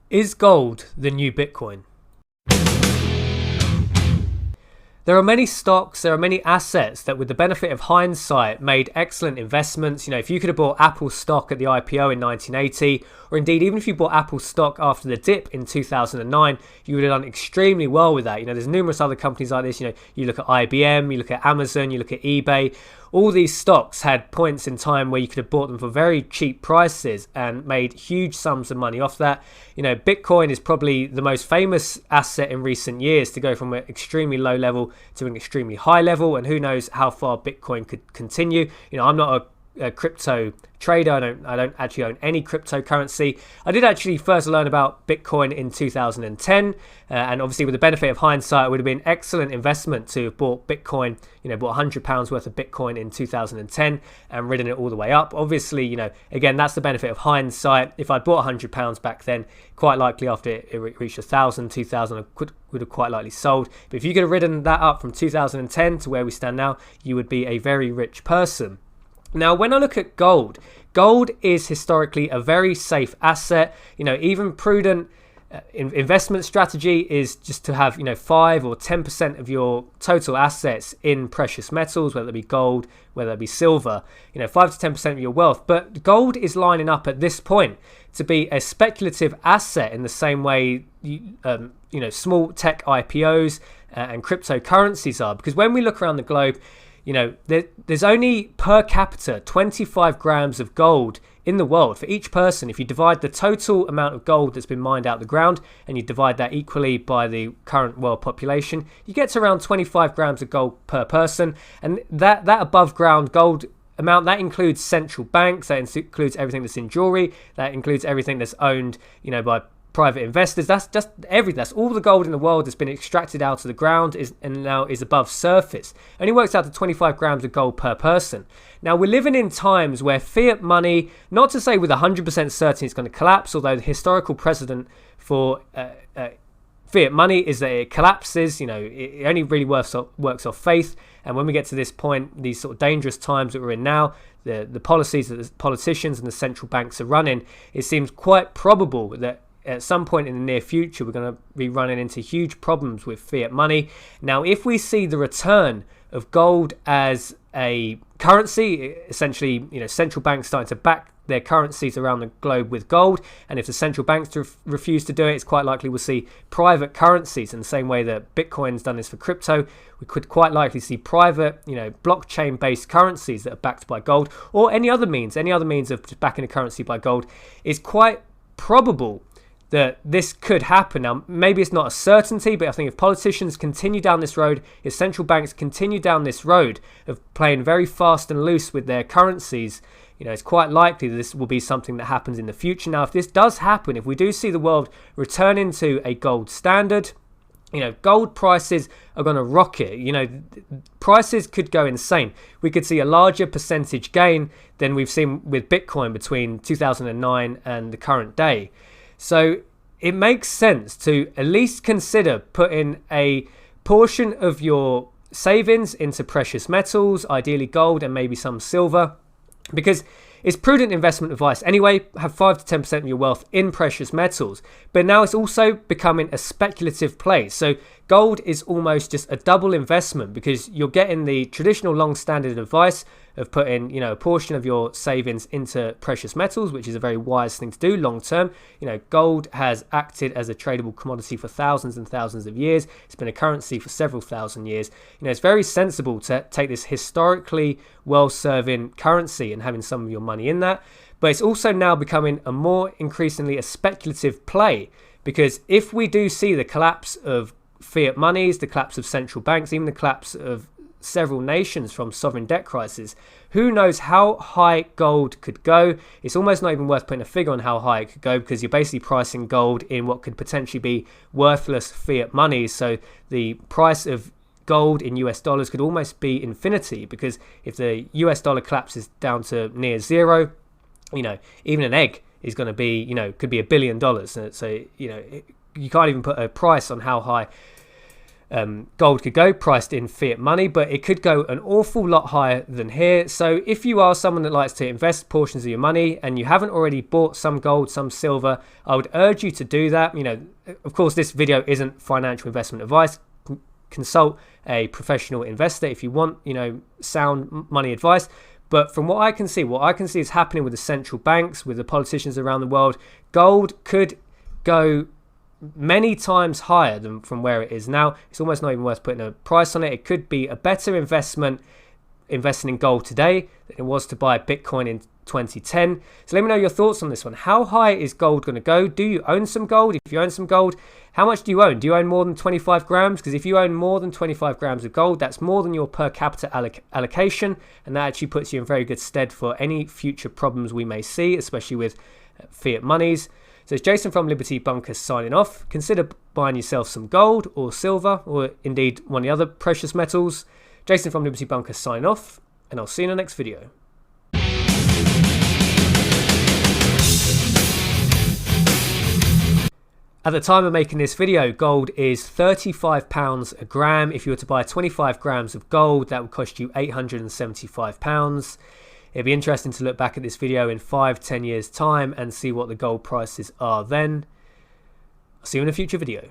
Is gold the new Bitcoin? There are many stocks, there are many assets that with the benefit of hindsight made excellent investments. If you could have bought Apple stock at the IPO in 1980, or indeed even if you bought Apple stock after the dip in 2009, you would have done extremely well with that. There's numerous other companies like this. You look at IBM, you look at Amazon, you look at eBay. All these stocks had points in time where you could have bought them for very cheap prices and made huge sums of money off that. Bitcoin is probably the most famous asset in recent years to go from an extremely low level to an extremely high level, and who knows how far Bitcoin could continue. I'm not a crypto trader. I don't actually own any cryptocurrency. I did actually first learn about Bitcoin in 2010, and obviously with the benefit of hindsight, it would have been an excellent investment to have bought Bitcoin. Bought £100 worth of Bitcoin in 2010 and ridden it all the way up. Obviously, again, that's the benefit of hindsight. If I'd bought £100 back then, quite likely after it reached 1,000, 2,000, I would have quite likely sold. But if you could have ridden that up from 2010 to where we stand now, you would be a very rich person. Now, when I look at gold is historically a very safe asset. Even prudent investment strategy is just to have 5 or 10% of your total assets in precious metals, whether it be gold, whether it be silver. 5 to 10% of your wealth. But gold is lining up at this point to be a speculative asset in the same way small tech IPOs and cryptocurrencies are. Because when we look around the globe, there's only per capita 25 grams of gold in the world for each person. If you divide the total amount of gold that's been mined out of the ground and you divide that equally by the current world population, you get to around 25 grams of gold per person. And that above ground gold amount, that includes central banks, that includes everything that's in jewelry, that includes everything that's owned by private investors. That's just everything. That's all the gold in the world that's been extracted out of the ground and now is above surface. Only works out to 25 grams of gold per person. Now, we're living in times where fiat money, not to say with 100% certainty it's going to collapse, although the historical precedent for fiat money is that it collapses. It only really works off faith. And when we get to this point, these sort of dangerous times that we're in now, the policies that the politicians and the central banks are running, it seems quite probable that at some point in the near future, we're going to be running into huge problems with fiat money. Now, if we see the return of gold as a currency, essentially, central banks starting to back their currencies around the globe with gold, and if the central banks refuse to do it, it's quite likely we'll see private currencies in the same way that Bitcoin's done this for crypto. We could quite likely see private, blockchain-based currencies that are backed by gold, or any other means of backing a currency by gold. Is quite probable that this could happen. Now, maybe it's not a certainty, but I think if politicians continue down this road, if central banks continue down this road of playing very fast and loose with their currencies, it's quite likely that this will be something that happens in the future. Now, if this does happen, if we do see the world return into a gold standard, gold prices are going to rocket. Prices could go insane. We could see a larger percentage gain than we've seen with Bitcoin between 2009 and the current day. So it makes sense to at least consider putting a portion of your savings into precious metals, ideally gold and maybe some silver, because it's prudent investment advice anyway. Have 5 to 10% of your wealth in precious metals, but now it's also becoming a speculative play. So gold is almost just a double investment because you're getting the traditional long-standing advice of putting, a portion of your savings into precious metals, which is a very wise thing to do long term. Gold has acted as a tradable commodity for thousands and thousands of years. It's been a currency for several thousand years. It's very sensible to take this historically well-serving currency and having some of your money in that. But it's also now becoming a more increasingly a speculative play, because if we do see the collapse of fiat monies, the collapse of central banks, even the collapse of several nations from sovereign debt crisis, who knows how high gold could go. It's almost not even worth putting a figure on how high it could go, because you're basically pricing gold in what could potentially be worthless fiat money. So the price of gold in US dollars could almost be infinity, because if the US dollar collapses down to near zero, even an egg is going to be, could be $1 billion. So, you can't even put a price on how high gold could go, priced in fiat money, but it could go an awful lot higher than here. So if you are someone that likes to invest portions of your money and you haven't already bought some gold, some silver, I would urge you to do that. You know, of course, this video isn't financial investment advice. Consult a professional investor if you want, you know, sound money advice. But from what I can see is happening with the central banks, with the politicians around the world. Gold could go many times higher than from where it is now. It's almost not even worth putting a price on it. It could be a better investment investing in gold today than it was to buy Bitcoin in 2010. So let me know your thoughts on this one. How high is gold going to go? Do you own some gold? If you own some gold, how much do you own? Do you own more than 25 grams? Because if you own more than 25 grams of gold, that's more than your per capita allocation, and that actually puts you in very good stead for any future problems we may see, especially with fiat monies. So it's Jason from Liberty Bunkers signing off. Consider buying yourself some gold or silver, or indeed one of the other precious metals. Jason from Liberty Bunkers signing off, and I'll see you in the next video. At the time of making this video, gold is £35 a gram. If you were to buy 25 grams of gold, that would cost you £875. It'd be interesting to look back at this video in 5-10 years time and see what the gold prices are then. I'll see you in a future video.